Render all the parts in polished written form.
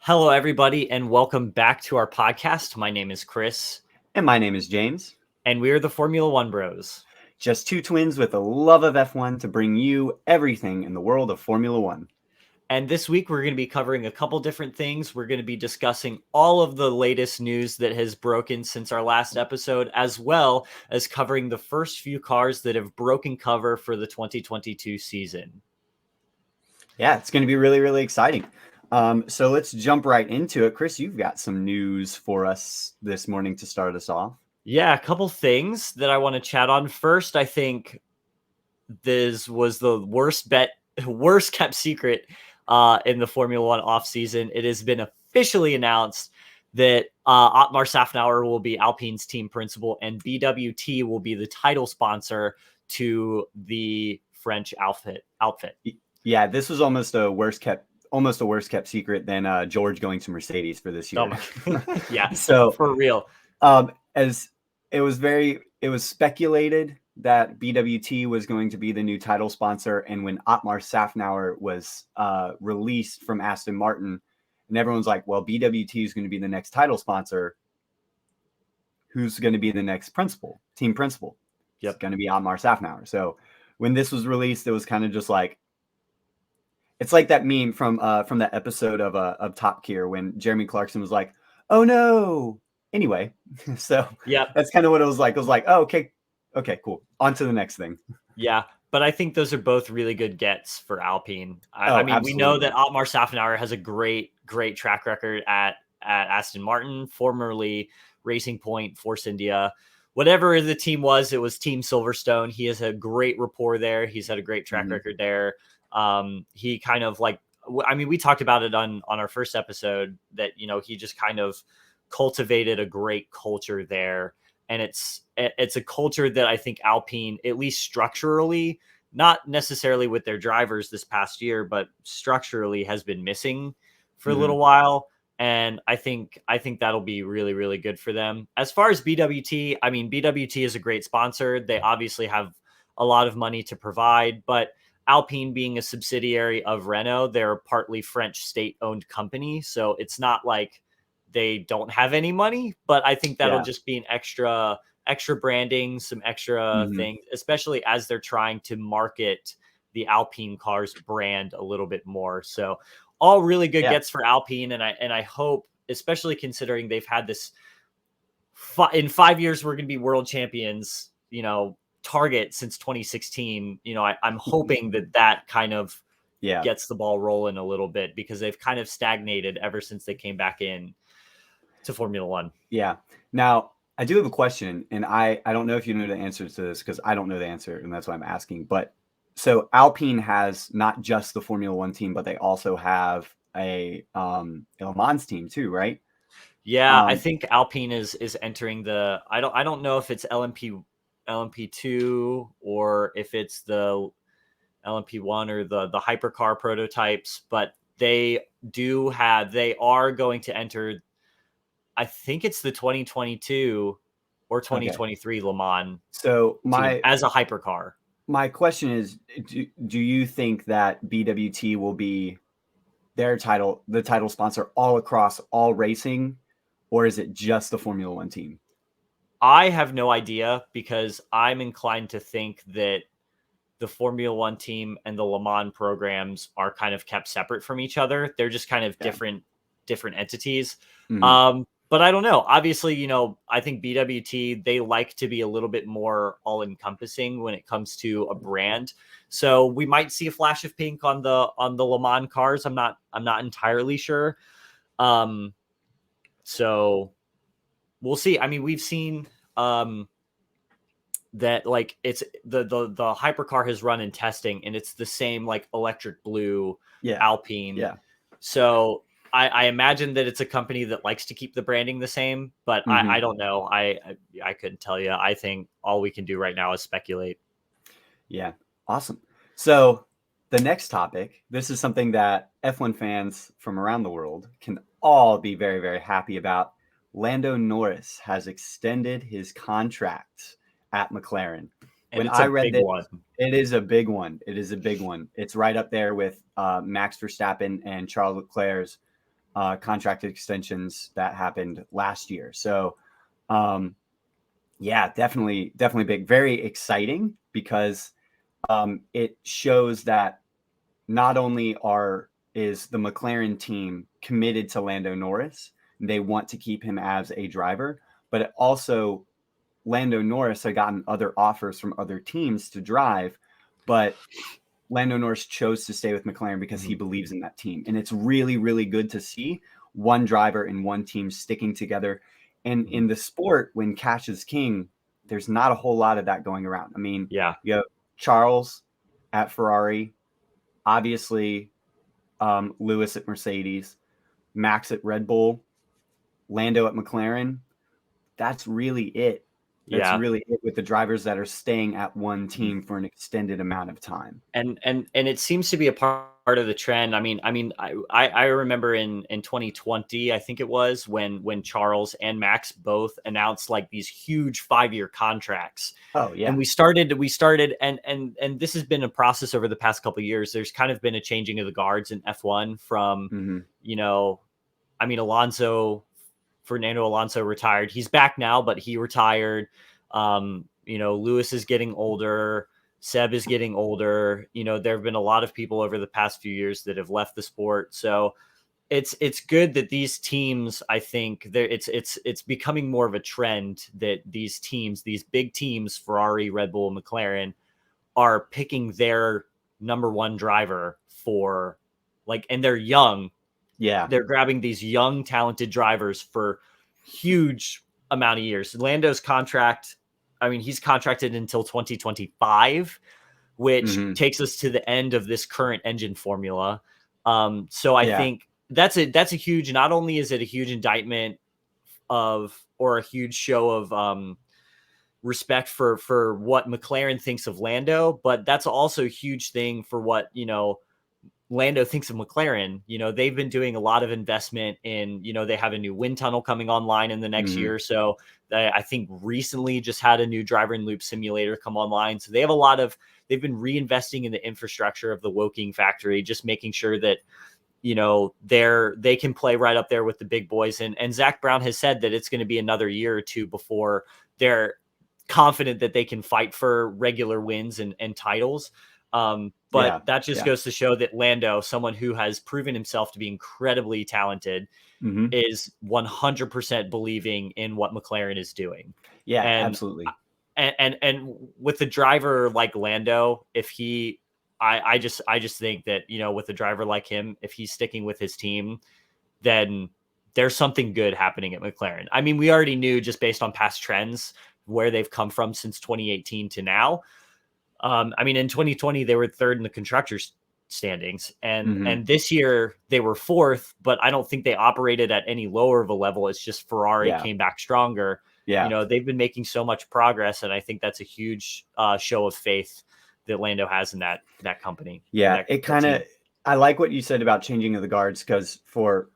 Hello, everybody, and welcome back to our podcast. My name is Chris, And my name is James. and we are the Formula One Bros. Just two twins with a love of F1 to bring you everything in the world of Formula One. And this week, we're going to be covering a couple different things. We're going to be discussing all of the latest news that has broken since our last episode, as well as covering the first few cars that have broken cover for the 2022 season. Yeah, it's going to be really, really exciting. So let's jump right into it. Chris, you've got some news for us this morning to start us off. Yeah, a couple things that I want to chat on. First, I think this was the worst kept secret in the Formula One offseason. It has been officially announced that Otmar Safnauer will be Alpine's team principal and BWT will be the title sponsor to the French outfit. Yeah, this was almost a worse kept secret than George going to Mercedes for this year. Yeah, so for real. As it was speculated that BWT was going to be the new title sponsor, and when Otmar Safnauer was released from Aston Martin, and everyone's like, well, BWT is going to be the next title sponsor. Who's going to be the next team principal? Yep. It's going to be Otmar Safnauer. So when this was released, it was kind of just like, it's like that meme from that episode of Top Gear when Jeremy Clarkson was like, oh no. Anyway, so yeah, that's kind of what it was like. It was like, oh, okay, cool. On to the next thing. Yeah, but I think those are both really good gets for Alpine. I mean, absolutely. We know that Otmar Safnauer has a great track record at Aston Martin, formerly Racing Point, Force India. Whatever the team was, it was Team Silverstone. He has a great rapport there. He's had a great track record there. He kind of we talked about it on our first episode that, he just kind of cultivated a great culture there. And it's a culture that I think Alpine, at least structurally, not necessarily with their drivers this past year, but structurally has been missing for a little while. And I think that'll be really, really good for them. As far as BWT, I mean, BWT is a great sponsor. They obviously have a lot of money to provide, but Alpine being a subsidiary of Renault, they're a partly French state-owned company. So it's not like they don't have any money, but I think that'll just be an extra branding, some extra things, especially as they're trying to market the Alpine cars brand a little bit more. So all really good gets for Alpine. And I hope, especially considering they've had this in 5 years, we're going to be world champions, target since 2016. I'm hoping that kind of gets the ball rolling a little bit, because they've kind of stagnated ever since they came back in to Formula One. Yeah. Now, I do have a question, and I don't know if you know the answer to this, because I don't know the answer, and that's why I'm asking. But so Alpine has not just the Formula One team, but they also have a Le Mans team too, right? Yeah, I think Alpine is entering the. I don't know if it's LMP2 or if it's the LMP1 or the hypercar prototypes, but they are going to enter. I think it's the 2022 or 2023 Le Mans. So as a hypercar. My question is, do you think that BWT will be the title sponsor all across all racing, or is it just the Formula One team? I have no idea, because I'm inclined to think that the Formula One team and the Le Mans programs are kind of kept separate from each other. They're just kind of different entities. But I don't know. Obviously, I think BWT, they like to be a little bit more all-encompassing when it comes to a brand. So we might see a flash of pink on the Le Mans cars. I'm not entirely sure. So we'll see. I mean, we've seen that it's the hypercar has run in testing, and it's the same electric blue Alpine. Yeah. So I imagine that it's a company that likes to keep the branding the same, but I don't know. I couldn't tell you. I think all we can do right now is speculate. Yeah. Awesome. So the next topic, this is something that F1 fans from around the world can all be very, very happy about. Lando Norris has extended his contract at McLaren. When I read this, it is a big one. It's right up there with Max Verstappen and Charles Leclerc's contract extensions that happened last year. So, yeah, definitely big, very exciting because it shows that not only is the McLaren team committed to Lando Norris, they want to keep him as a driver, but it also Lando Norris had gotten other offers from other teams to drive, but Lando Norris chose to stay with McLaren because he believes in that team. And it's really, really good to see one driver and one team sticking together. And in the sport, when cash is king, there's not a whole lot of that going around. I mean, Yeah. you have Charles at Ferrari, obviously Lewis at Mercedes, Max at Red Bull, Lando at McLaren. That's really it. That's Yeah. really it with the drivers that are staying at one team for an extended amount of time. And it seems to be a part of the trend. I remember in 2020, I think it was when Charles and Max both announced like these huge 5-year contracts. Oh yeah. And we started and this has been a process over the past couple of years. There's kind of been a changing of the guards in F1 from, Fernando Alonso retired. He's back now, but he retired. Lewis is getting older. Seb is getting older. There have been a lot of people over the past few years that have left the sport. So it's good that these teams, I think it's becoming more of a trend that these teams, these big teams, Ferrari, Red Bull, McLaren, are picking their number one driver for and they're young. Yeah. They're grabbing these young, talented drivers for huge amount of years. Lando's contract, he's contracted until 2025, which takes us to the end of this current engine formula. So I think that's a huge, not only is it a huge indictment or a huge show of respect for what McLaren thinks of Lando, but that's also a huge thing for what, Lando thinks of McLaren. They've been doing a lot of investment in, they have a new wind tunnel coming online in the next year. So I think recently just had a new driver in loop simulator come online. So they've been reinvesting in the infrastructure of the Woking factory, just making sure that, they can play right up there with the big boys. And Zach Brown has said that it's going to be another year or two before they're confident that they can fight for regular wins and titles. But that just goes to show that Lando, someone who has proven himself to be incredibly talented, is 100% believing in what McLaren is doing. Yeah, and, absolutely. And with a driver like Lando, I just think that, with a driver like him, if he's sticking with his team, then there's something good happening at McLaren. We already knew just based on past trends where they've come from since 2018 to now. In 2020, they were third in the constructors standings, and this year they were fourth, but I don't think they operated at any lower of a level. It's just Ferrari came back stronger. Yeah. They've been making so much progress, and I think that's a huge show of faith that Lando has in that company. Yeah, I like what you said about changing of the guards, because we're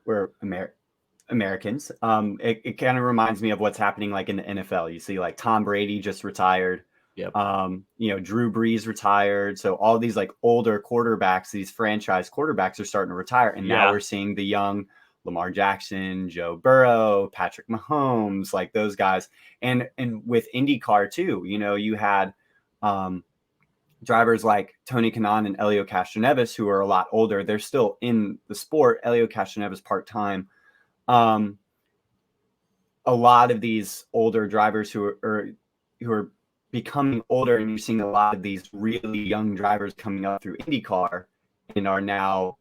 Americans, it kind of reminds me of what's happening like in the NFL. You see like Tom Brady just retired. Yep. Drew Brees retired. So all these like older quarterbacks, these franchise quarterbacks are starting to retire. And now we're seeing the young Lamar Jackson, Joe Burrow, Patrick Mahomes, like those guys. And with IndyCar too, you had drivers like Tony Kanaan and Elio Castroneves, who are a lot older. They're still in the sport. Elio Castroneves part-time. A lot of these older drivers who are becoming older, and you're seeing a lot of these really young drivers coming up through IndyCar and are now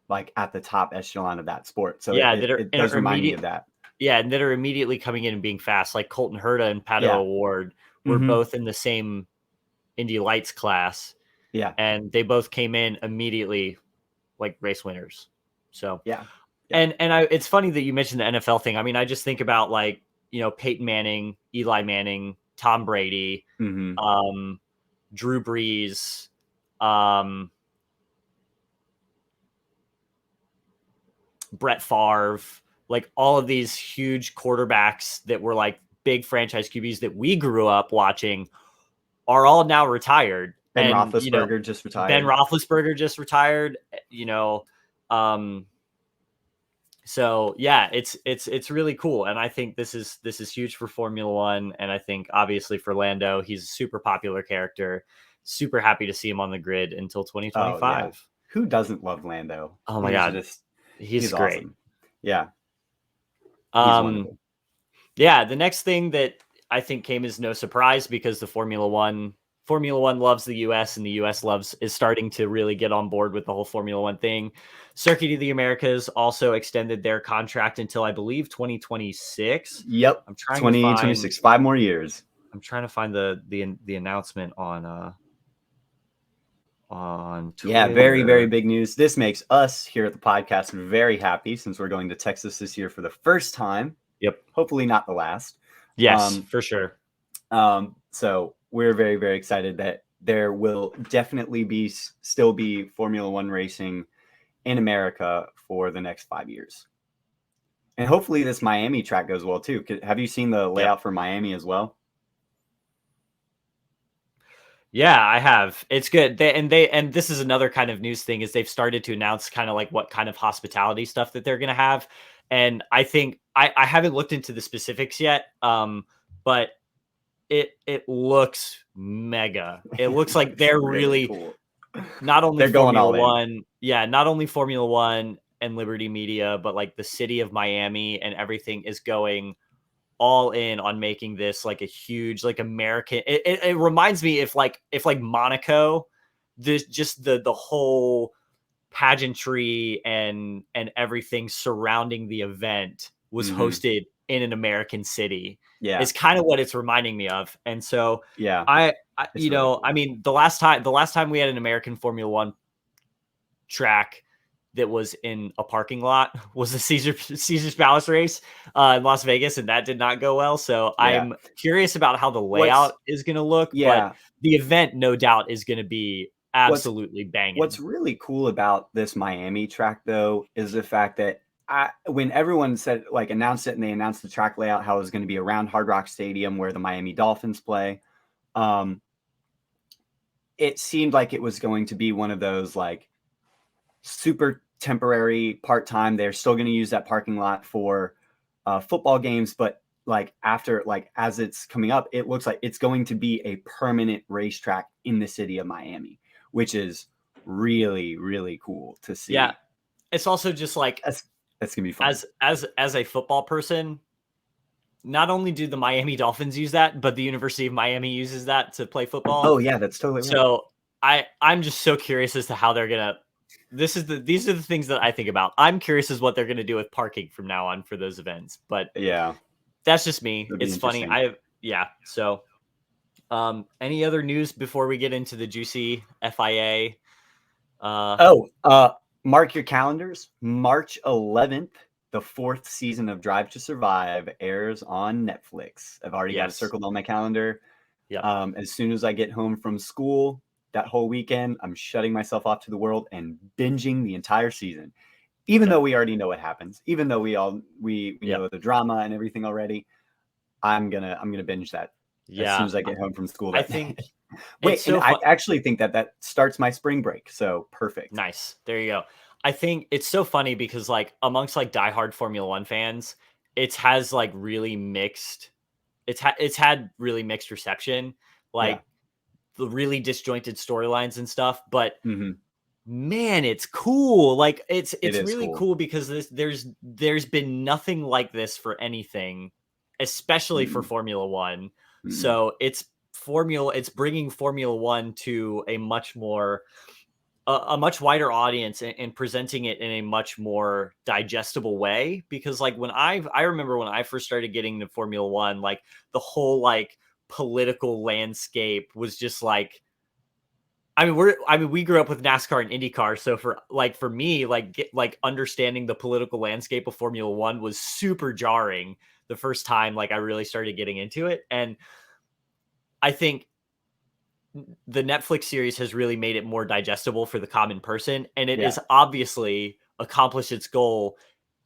like at the top echelon of that sport. So it does remind me of that. Yeah, and that are immediately coming in and being fast, like Colton Herta and Pato O'Ward were both in the same Indy Lights class. Yeah. And they both came in immediately like race winners. So yeah. And it's funny that you mentioned the NFL thing. I just think about like, Peyton Manning, Eli Manning, Tom Brady, Drew Brees, Brett Favre, like all of these huge quarterbacks that were like big franchise QBs that we grew up watching are all now retired. Ben Roethlisberger just retired. Ben Roethlisberger just retired. So yeah, it's really cool, and I think this is huge for Formula One, and I think obviously for Lando, he's a super popular character. Super happy to see him on the grid until Oh yeah, 2025. who doesn't love Lando? Oh my god, he's He's great. awesome. Yeah, he's Um, wonderful. yeah, the next thing that I think came as no surprise because the Formula One loves the US and the US is starting to really get on board with the whole Formula One thing. Circuit of the Americas also extended their contract until I believe 2026. Yep, I'm trying to find 2026, 5 more years. the announcement on Yeah, very, very Twitter. big news. This makes us here at the podcast very happy since we're going to Texas this year for the first time. Yep. Hopefully not the last. Yes, for sure. So we're very, very excited that there will definitely still be Formula One racing in America for the next 5 years. And hopefully this Miami track goes well too. Have you seen the layout for Miami as well? Yeah, I have. It's good. And this is another kind of news thing is they've started to announce kind of like what kind of hospitality stuff that they're going to have. And I think I haven't looked into the specifics yet. But it looks mega. It looks like they're really cool. not only They're going Formula all in. One, yeah, not only Formula One and Liberty Media, but like the city of Miami and everything is going all in on making this like a huge like American. It reminds me if Monaco, this just the whole pageantry and everything surrounding the event was hosted in an American city. Yeah, Is kind of what it's reminding me of. And so yeah, I it's really cool. I mean, the last time we had an American Formula One track that was in a parking lot was the Caesar's Palace race in Las Vegas, and that did not go well. So Yeah. I'm curious about how the layout is going to look. Yeah. But the event, no doubt, is going to be absolutely banging. What's really cool about this Miami track, though, is the fact that when everyone said announced it and they announced the track layout, how it was going to be around Hard Rock Stadium where the Miami Dolphins play. It seemed like it was going to be one of those like super temporary part-time. They're still going to use that parking lot for football games, but as it's coming up, it looks like it's going to be a permanent racetrack in the city of Miami, which is really, really cool to see. Yeah. It's also just like that's gonna be fun. As a football person, not only do the Miami Dolphins use that, but the University of Miami uses that to play football. Oh yeah, that's totally right. So I'm just so curious as to how they're gonna. These are the things that I think about. I'm curious as what they're gonna do with parking from now on for those events. But yeah, that's just me. It's funny. So, any other news before we get into the juicy FIA? Mark your calendars. March 11th, the 4th season of Drive to Survive airs on Netflix. I've already got it circled on my calendar. Yeah. As soon as I get home from school that whole weekend, I'm shutting myself off to the world and binging the entire season. Even though we already know what happens, even though we know the drama and everything already, I'm gonna binge that as soon as I get home from school. I think. I actually think that starts my spring break. So perfect. Nice. There you go. I think it's so funny because like amongst like diehard Formula One fans, it's had really mixed reception, like the really disjointed storylines and stuff. But man, it's cool. Like it's really cool because there's been nothing like this for anything, especially for Formula One. So it's bringing Formula One to a much wider audience and presenting it in a much more digestible way. Because like I remember when I first started getting to Formula One, like the whole like political landscape was just like, we grew up with NASCAR and IndyCar. So for me, understanding the political landscape of Formula One was super jarring the first time, like I really started getting into it. And I think the Netflix series has really made it more digestible for the common person. And it has obviously accomplished its goal,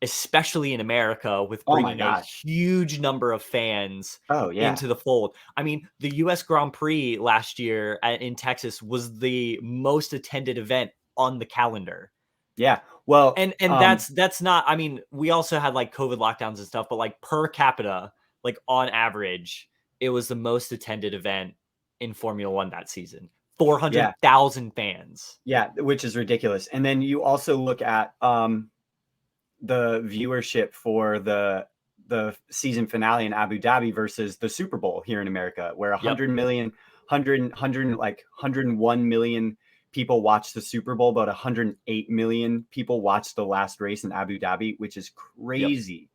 especially in America, with bringing a huge number of fans into the fold. I mean, the US Grand Prix last year in Texas was the most attended event on the calendar. Yeah. Well, And that's not, I mean, we also had like COVID lockdowns and stuff, but like per capita, like on average, it was the most attended event in Formula One that season. yeah, 400,000 fans. yeah, which is ridiculous. And then you also look at the viewership for the season finale in Abu Dhabi versus the Super Bowl here in America, where 100 million, 101 million people watched the Super Bowl, but 108 million people watched the last race in Abu Dhabi, which is crazy.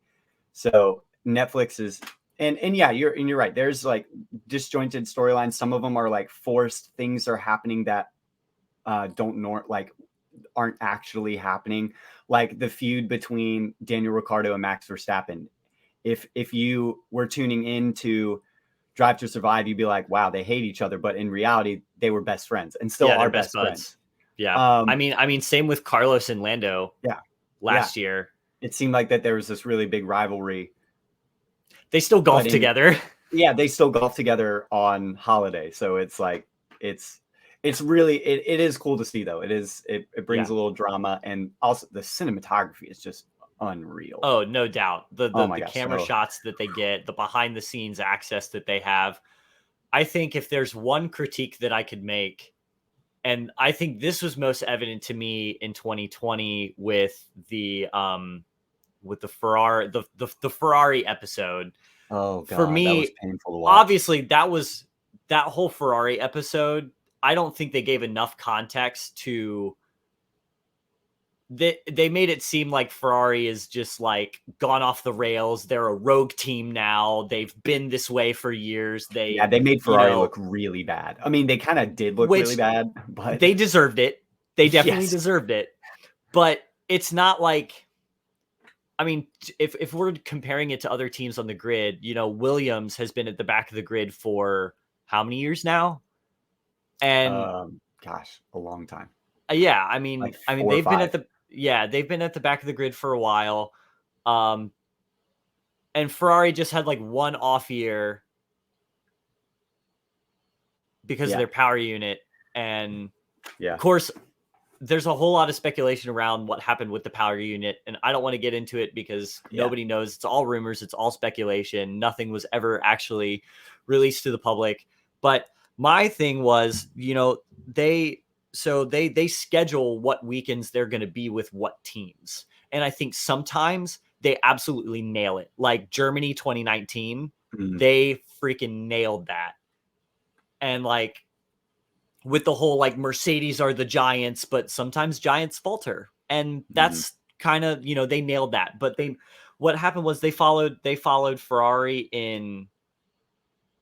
So Netflix is, and yeah, you're right. There's like disjointed storylines. Some of them are like forced. Things are happening that aren't actually happening, like the feud between Daniel Ricciardo and Max Verstappen. If you were tuning into Drive to Survive, you'd be like, wow, they hate each other, but in reality they were best friends and still are best friends. Yeah. I mean same with Carlos and Lando. Yeah. Last year it seemed like that there was this really big rivalry. They still golf together. Yeah, they still golf together on holiday. So it's like it's really it is cool to see though. It brings a little drama, and also the cinematography is just unreal. Oh, no doubt. The camera shots that they get, the behind the scenes access that they have. I think if there's one critique that I could make, and I think this was most evident to me in 2020 with the Ferrari the Ferrari episode. Oh god, for me, that was painful to watch. Obviously, that whole Ferrari episode. I don't think they gave enough context to. They made it seem like Ferrari is just like gone off the rails. They're a rogue team now. They've been this way for years. They made Ferrari look really bad. I mean, they kind of did look really bad, but they deserved it. They definitely deserved it. But it's not like, I mean, if we're comparing it to other teams on the grid, Williams has been at the back of the grid for how many years now? And gosh, a long time. Yeah, I mean, they've been at the back of the grid for a while. And Ferrari just had like one off year because of their power unit. And of course, there's a whole lot of speculation around what happened with the power unit. And I don't want to get into it because nobody knows. It's all rumors. It's all speculation. Nothing was ever actually released to the public. But my thing was, they schedule what weekends they're going to be with what teams. And I think sometimes they absolutely nail it. Like Germany 2019, they freaking nailed that. And like with the whole like Mercedes are the giants, but sometimes giants falter. And that's kind of, they nailed that. But what happened was they followed Ferrari in.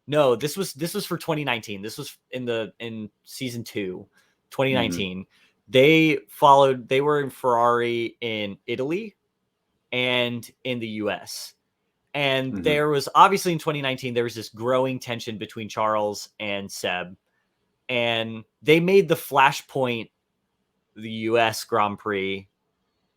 No, this was for 2019. This was in season 2, 2019. They were in Ferrari in Italy and in the US. And there was obviously in 2019, there was this growing tension between Charles and Seb. And they made the Flashpoint the US Grand Prix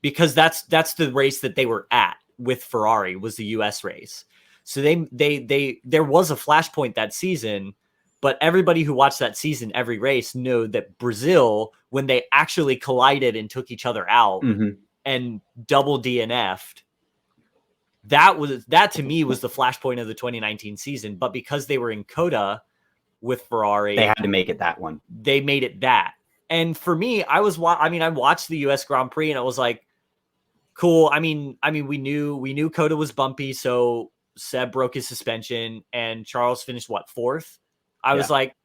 because that's the race that they were at with Ferrari, was the US race. So there was a Flashpoint that season, but everybody who watched that season, every race, know that Brazil, when they actually collided and took each other out and double DNF'd, that to me was the Flashpoint of the 2019 season. But because they were in Coda with Ferrari, they had to make it that one. They made it that. And for me, I watched the US Grand Prix and it was like, cool. I mean, we knew Coda was bumpy, so Seb broke his suspension and Charles finished 4th. I was like,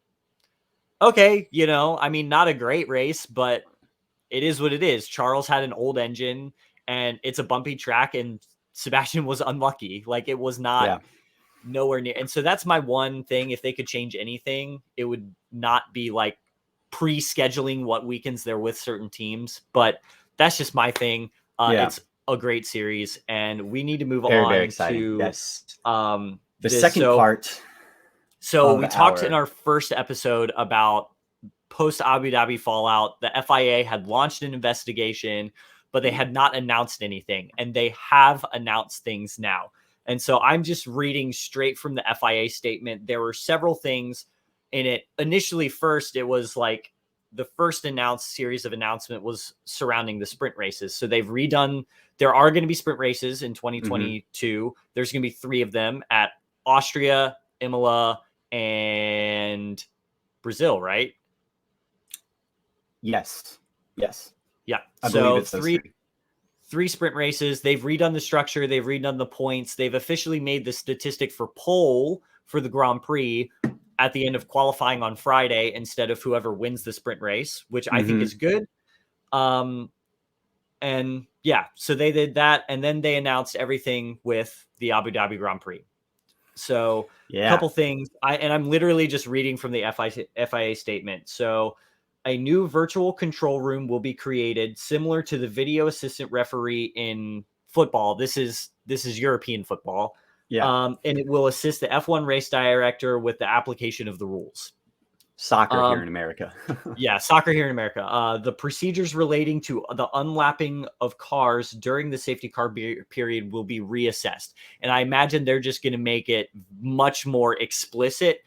okay, not a great race, but it is what it is. Charles had an old engine and it's a bumpy track and Sebastian was unlucky. Like it was not nowhere near. And so that's my one thing. If they could change anything, it would not be like pre-scheduling what weekends they're with certain teams, but that's just my thing. It's a great series, and we need to move on very to the second part. So we talked in our first episode about post Abu Dhabi fallout. The FIA had launched an investigation, but they had not announced anything, and they have announced things now. And so I'm just reading straight from the FIA statement. There were several things in it. Initially, first, it was like the first announced series of announcement was surrounding the sprint races. So they've redone. There are going to be sprint races in 2022. There's going to be 3 of them at Austria, Imola, and Brazil, right? Yes. Yeah. I so believe it's those 3 sprint races. They've redone the structure. They've redone the points. They've officially made the statistic for pole for the Grand Prix at the end of qualifying on Friday instead of whoever wins the sprint race, which I think is good. And yeah, so they did that. And then they announced everything with the Abu Dhabi Grand Prix. So a couple things. I'm literally just reading from the FIA statement. So a new virtual control room will be created similar to the video assistant referee in football. This is European football. Yeah. And it will assist the F1 race director with the application of the rules. Soccer here in America. Yeah, soccer here in America. The procedures relating to the unlapping of cars during the safety car period will be reassessed. And I imagine they're just going to make it much more explicit.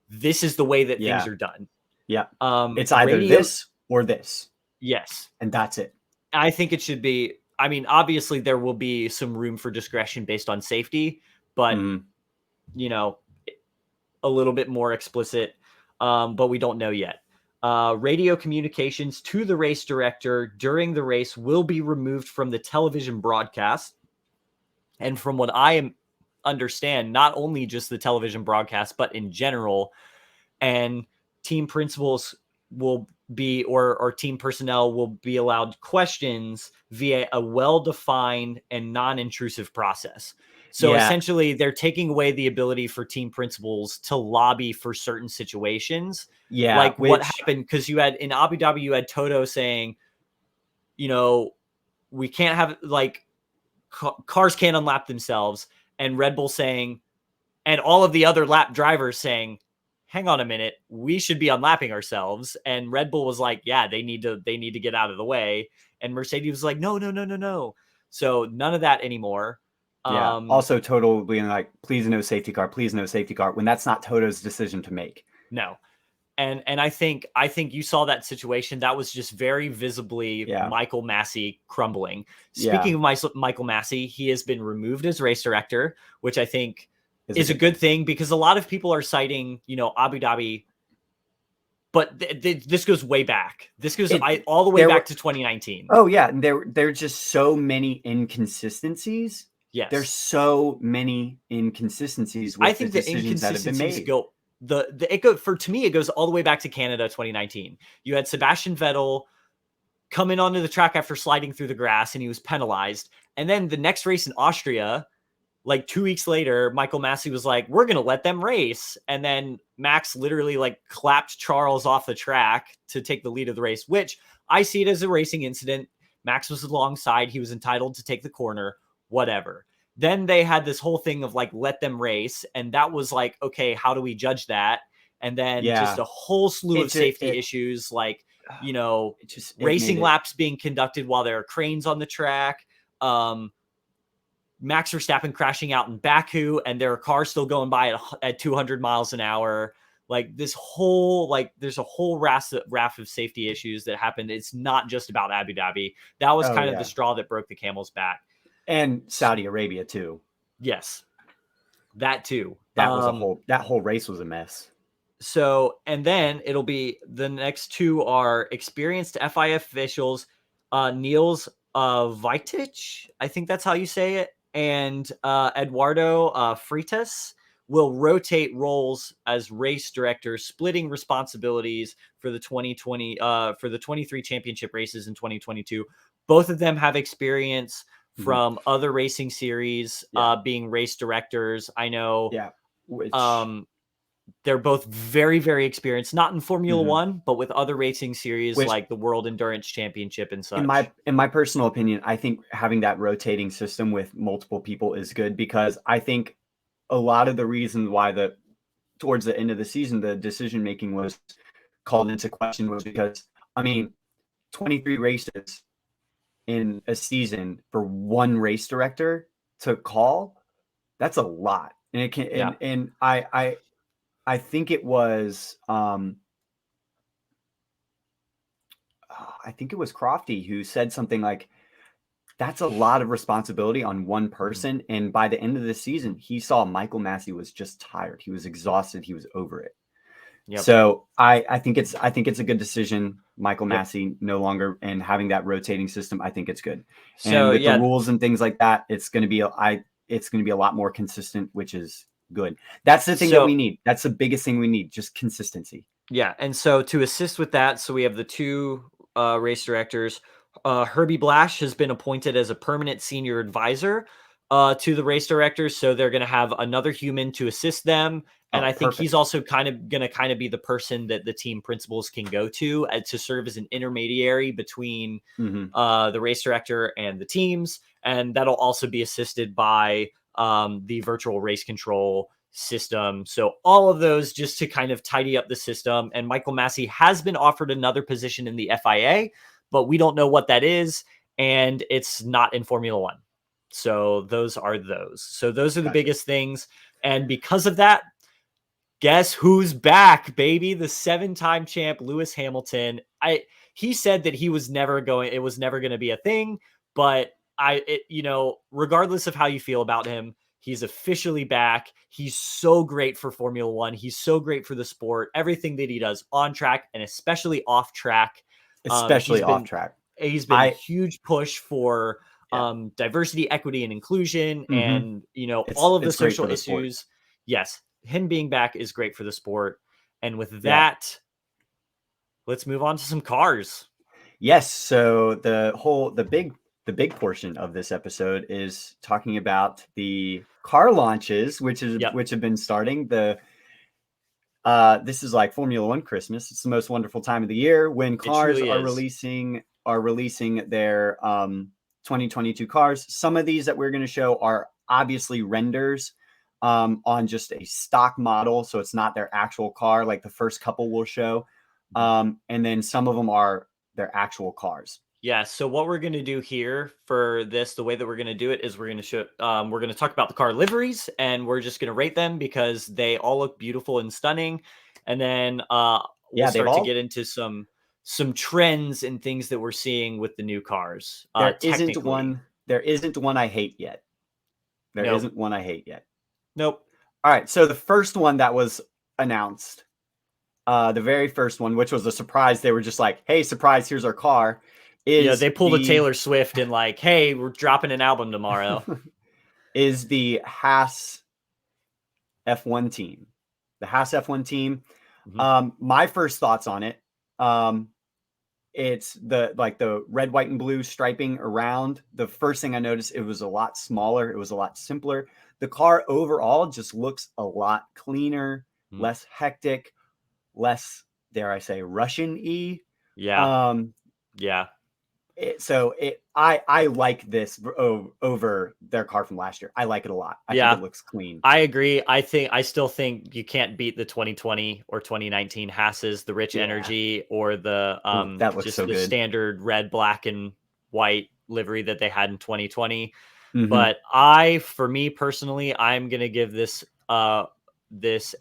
This is the way that things are done. Yeah. It's either this or this. Yes. And that's it. I think it should be. I mean, obviously there will be some room for discretion based on safety, but you know, a little bit more explicit. But we don't know yet. Radio communications to the race director during the race will be removed from the television broadcast. And from what I understand, not only just the television broadcast, but in general, and team principals will be, or team personnel will be allowed questions via a well-defined and non-intrusive process. So essentially, they're taking away the ability for team principals to lobby for certain situations. Yeah. Like what happened, because you had in Abu Dhabi, you had Toto saying, you know, we can't have like cars can't unlap themselves, and Red Bull saying, and all of the other lap drivers saying, hang on a minute, we should be unlapping ourselves. And Red Bull was like, yeah, they need to get out of the way. And Mercedes was like, no. So none of that anymore. Yeah. Also, Toto being like, please no safety car, when that's not Toto's decision to make. No. And I think you saw that situation. That was just very visibly Michael Massey crumbling. Speaking of Michael Massey, he has been removed as race director, which I think is a good thing, because a lot of people are citing, you know, Abu Dhabi, but this goes way back. This goes all the way back to 2019. Oh yeah, there are just so many inconsistencies. Yes, there's so many inconsistencies. With I think the inconsistencies go to me. It goes all the way back to Canada 2019. You had Sebastian Vettel coming onto the track after sliding through the grass, and he was penalized. And then the next race in Austria, like 2 weeks later, Michael Massey was like, we're going to let them race. And then Max literally like clapped Charles off the track to take the lead of the race, which I see it as a racing incident. Max was alongside. He was entitled to take the corner, whatever. Then they had this whole thing of like, let them race. And that was like, okay, how do we judge that? And then just a whole slew of safety issues, like, you know, racing laps being conducted while there are cranes on the track. Max Verstappen crashing out in Baku, and there are cars still going by at 200 miles an hour. Like this whole, there's a whole raft of safety issues that happened. It's not just about Abu Dhabi. That was kind of the straw that broke the camel's back. And Saudi Arabia too. Yes, that too. That was that whole race was a mess. So, and then it'll be the next 2 are experienced FIA officials, Niels Vajtic, I think that's how you say it, and Eduardo Freitas will rotate roles as race directors, splitting responsibilities for the 23 championship races in 2022. Both of them have experience from other racing series, being race directors. I know. Yeah. They're both very, very experienced, not in Formula One, but with other racing series like the World Endurance Championship and such. In my personal opinion, I think having that rotating system with multiple people is good, because I think a lot of the reasons why towards the end of the season, the decision making was called into question was because, 23 races in a season for one race director to call, that's a lot. And it can, and I think it was, I think it was Crofty who said something like, that's a lot of responsibility on one person. And by the end of the season, he saw Michael Massey was just tired. He was exhausted. He was over it. Yep. So I think it's a good decision, Michael Yep. Massey no longer, and having that rotating system. I think it's good. And So with the yeah, rules and things like that, it's going to be a lot more consistent, which is good. That's the thing that we need. That's the biggest thing we need, just consistency. Yeah, and so to assist with that, so we have the two race directors. Herbie Blash has been appointed as a permanent senior advisor to the race directors, so they're going to have another human to assist them. And Oh, I think perfect. he's also going to be the person that the team principals can go to serve as an intermediary between the race director and the teams, and that'll also be assisted by the virtual race control system. So all of those just to kind of tidy up the system. And Michael Massey has been offered another position in the FIA, but we don't know what that is, and it's not in Formula One. So those are those. So those are the biggest things. And because of that, guess who's back, baby? The 7-time champ, Lewis Hamilton. He said that it was never going to be a thing, but regardless of how you feel about him, he's officially back. He's so great for Formula One. He's so great for the sport. Everything that he does on track and especially off track. Off track. He's been a huge push for diversity, equity, and inclusion, and all of the social issues. Sport. Yes, him being back is great for the sport. And with that, let's move on to some cars. Yes. So the big portion of this episode is talking about the car launches, which have been starting. This is like Formula One Christmas. It's the most wonderful time of the year when cars are releasing their 2022 cars. Some of these that we're going to show are obviously renders on just a stock model, so it's not their actual car. Like the first couple we'll show, and then some of them are their actual cars. Yeah. So what we're going to do here for this, the way that we're going to do it is we're going to show, we're going to talk about the car liveries, and we're just going to rate them because they all look beautiful and stunning. And then we'll start to get into some trends and things that we're seeing with the new cars. There isn't one I hate yet. Isn't one I hate yet. Nope. All right. So the first one that was announced, the very first one, which was a surprise, they were just like, "Hey, surprise! Here's our car." They pulled a Taylor Swift and like, "Hey, we're dropping an album tomorrow." Is the Haas F1 team? The Haas F1 team. My first thoughts on it. It's the red, white, and blue striping around. The first thing I noticed, it was a lot smaller. It was a lot simpler. The car overall just looks a lot cleaner, less hectic, less, dare I say, Russian-y. Yeah. I like this over their car from last year. I like it a lot. I think it looks clean. I agree. I still think you can't beat the 2020 or 2019 Haas's, the rich energy, or the that looks just so the good. standard red, black, and white livery that they had in 2020. Mm-hmm. But for me personally, I'm gonna give this a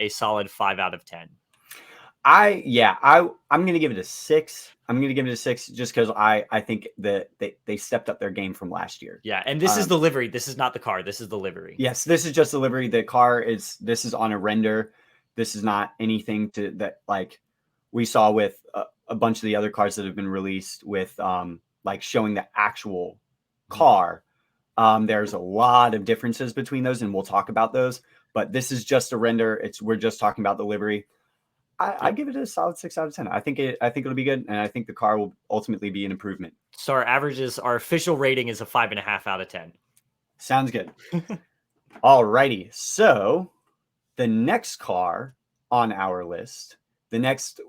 solid 5 out of 10. I'm gonna give it a 6. I'm gonna give it a 6 just because I think that they stepped up their game from last year. Yeah, and this is the livery. This is not the car. This is the livery. Yes, this is just the livery. The car this is on a render. This is not anything that like we saw with a bunch of the other cars that have been released with like showing the actual car. There's a lot of differences between those, and we'll talk about those. But this is just a render. We're just talking about the livery. I give it a solid 6 out of 10. I think it'll be good, and I think the car will ultimately be an improvement. So our official rating is a 5.5 out of 10. Sounds good. Alrighty. So the next car on our list, the next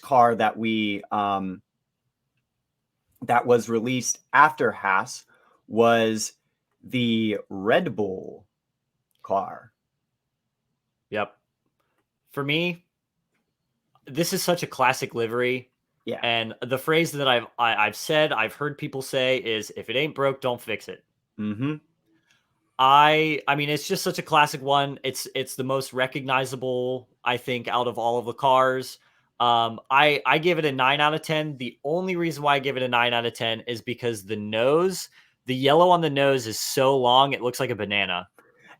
car that we that was released after Haas was the Red Bull car. Yep. For me, this is such a classic livery. Yeah. And the phrase that I've heard people say is, if it ain't broke, don't fix it. Mm-hmm. I mean, it's just such a classic one. It's the most recognizable, I think, out of all of the cars. I give it a 9 out of 10. The only reason why I give it a 9 out of 10 is because the yellow on the nose is so long, it looks like a banana.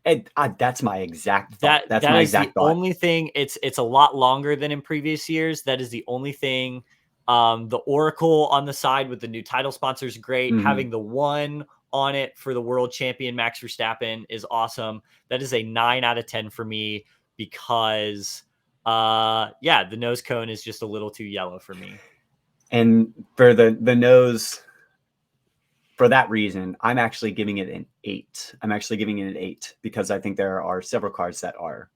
And that's my exact thought. That's That my is the exact thought. only thing. It's a lot longer than in previous years. That is the only thing. The Oracle on the side with the new title sponsor is great. Mhm. Having the one on it for the world champion Max Verstappen is awesome. That is a 9 out of 10 for me because the nose cone is just a little too yellow for me. And for the nose, for that reason, I'm actually giving it an 8. I'm actually giving it an 8 because I think there are several cars that are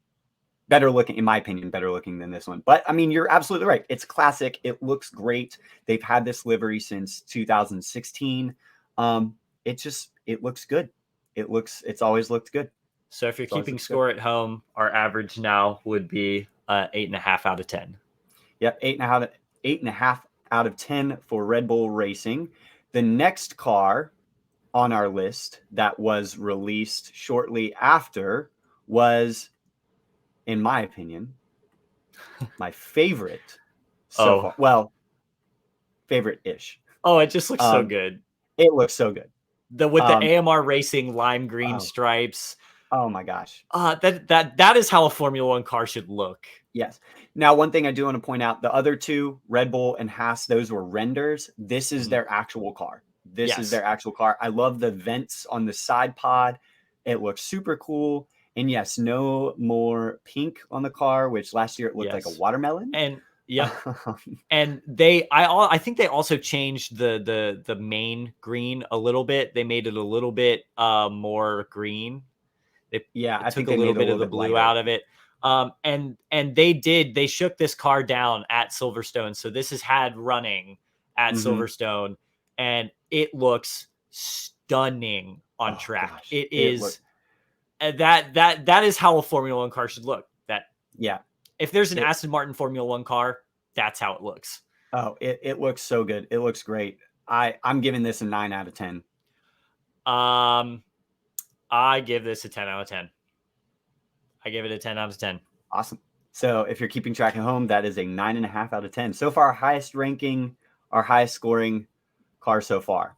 better looking, in my opinion, better looking than this one. But I mean, you're absolutely right. It's classic. It looks great. They've had this livery since 2016. It looks good. It's always looked good. So if you're keeping score at home, our average now would be 8.5 out of 10. Yep, 8.5 out of 10 for Red Bull Racing. The next car on our list that was released shortly after was, in my opinion, my favorite so far. Well, favorite-ish. Oh, it just looks so good. It looks so good. With the AMR Racing lime green stripes. Oh my gosh. That is how a Formula One car should look. Yes. Now, one thing I do want to point out, the other two, Red Bull and Haas, those were renders. This is their actual car. This is their actual car. I love the vents on the side pod. It looks super cool. And yes, no more pink on the car, which last year it looked like a watermelon. And and I think they also changed the main green a little bit. They made it a little bit more green. I took a little bit of the blue out of it. And they shook this car down at Silverstone. So this is had running at Silverstone, and it looks stunning on track. Gosh. It is that is how a Formula One car should look. If there's an Aston Martin Formula One car, that's how it looks. Oh, it looks so good. It looks great. I'm giving this a 9 out of 10. I give this a 10 out of 10. I give it a 10 out of 10. Awesome. So if you're keeping track at home, that is a 9.5 out of 10. So far, our highest ranking, our highest scoring car so far.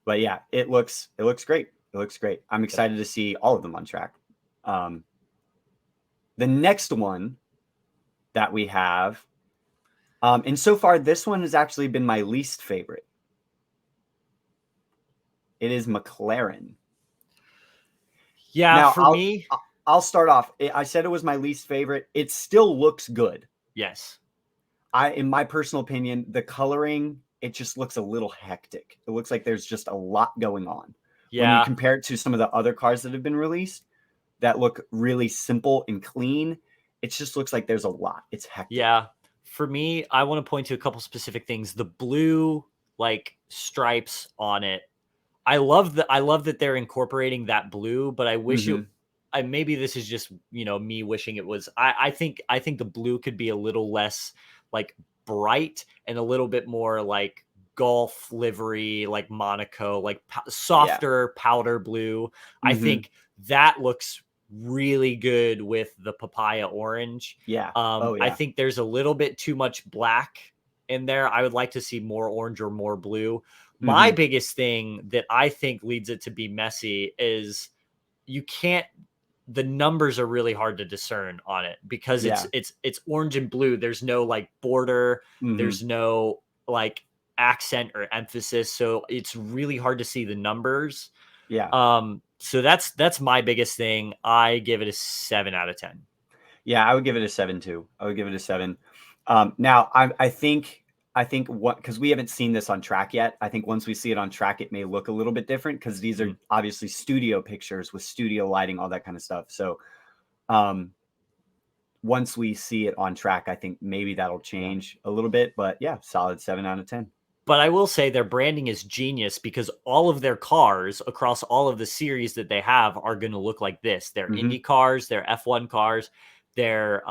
But yeah, it looks great. It looks great. I'm excited to see all of them on track. The next one that we have, and so far, this one has actually been my least favorite. It is McLaren. Yeah, now, for me, I'll start off. I said it was my least favorite. It still looks good. Yes. In my personal opinion, the coloring, it just looks a little hectic. It looks like there's just a lot going on. Yeah. When you compare it to some of the other cars that have been released that look really simple and clean, it just looks like there's a lot. It's hectic. Yeah. For me, I want to point to a couple specific things. The blue stripes on it. I love that they're incorporating that blue, but I wish maybe this is just, me wishing it was, I think the blue could be a little less bright and a little bit more golf livery, like Monaco, softer powder blue. I think that looks really good with the papaya orange. I think there's a little bit too much black in there. I would like to see more orange or more blue. My biggest thing that I think leads it to be messy is the numbers are really hard to discern on it because it's orange and blue. There's no border. There's no accent or emphasis. So it's really hard to see the numbers. So that's my biggest thing. I give it a 7 out of 10. Yeah, I would give it a 7 too. I would give it a 7. Now I think because we haven't seen this on track yet. I think once we see it on track, it may look a little bit different because these are obviously studio pictures with studio lighting, all that kind of stuff. So once we see it on track, I think maybe that'll change a little bit. But yeah, solid 7 out of 10. But I will say their branding is genius because all of their cars across all of the series that they have are going to look like this. They're Indy cars, they're F1 cars, they're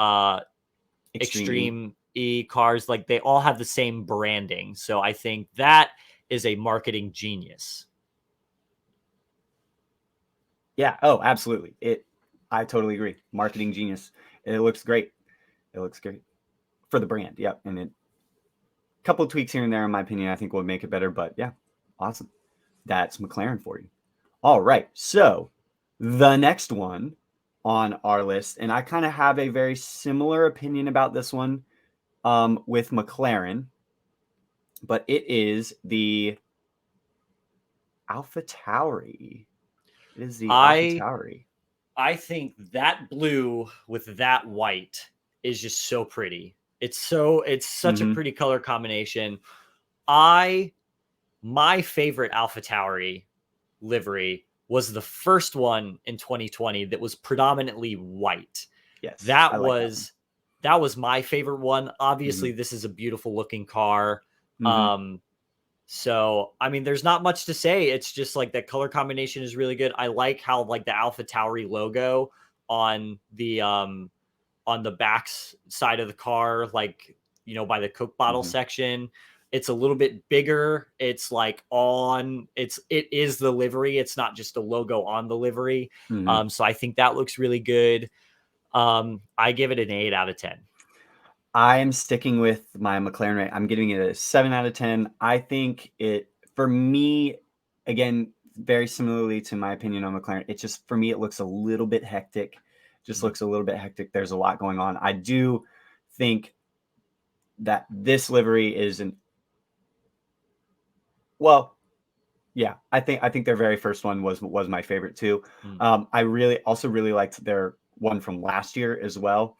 Extreme E cars. They all have the same branding. So I think that is a marketing genius. Yeah. Oh, absolutely. I totally agree. Marketing genius. It looks great. It looks great for the brand. Yep. And a couple of tweaks here and there, in my opinion, I think will make it better. But yeah, awesome. That's McLaren for you. All right. So the next one on our list, and I kind of have a very similar opinion about this one with McLaren, but it is the AlphaTauri. It is the AlphaTauri. I think that blue with that white is just so pretty. It's such a pretty color combination. My favorite AlphaTauri livery was the first one in 2020 that was predominantly white. Yes. That was my favorite one. Obviously, this is a beautiful looking car. So, I mean, there's not much to say. It's just like that color combination is really good. I like how like the AlphaTauri logo on the back side of the car, like, you know, by the Coke bottle section, it's a little bit bigger. It's like it is the livery. It's not just a logo on the livery. So I think that looks really good. I give it an 8 out of 10. I am sticking with my McLaren rate. I'm giving it a 7 out of 10. I think for me, again, very similarly to my opinion on McLaren, it just, for me, it looks a little bit hectic. Looks a little bit hectic. There's a lot going on. I do think that this livery is I think their very first one was my favorite too. I really liked their one from last year as well.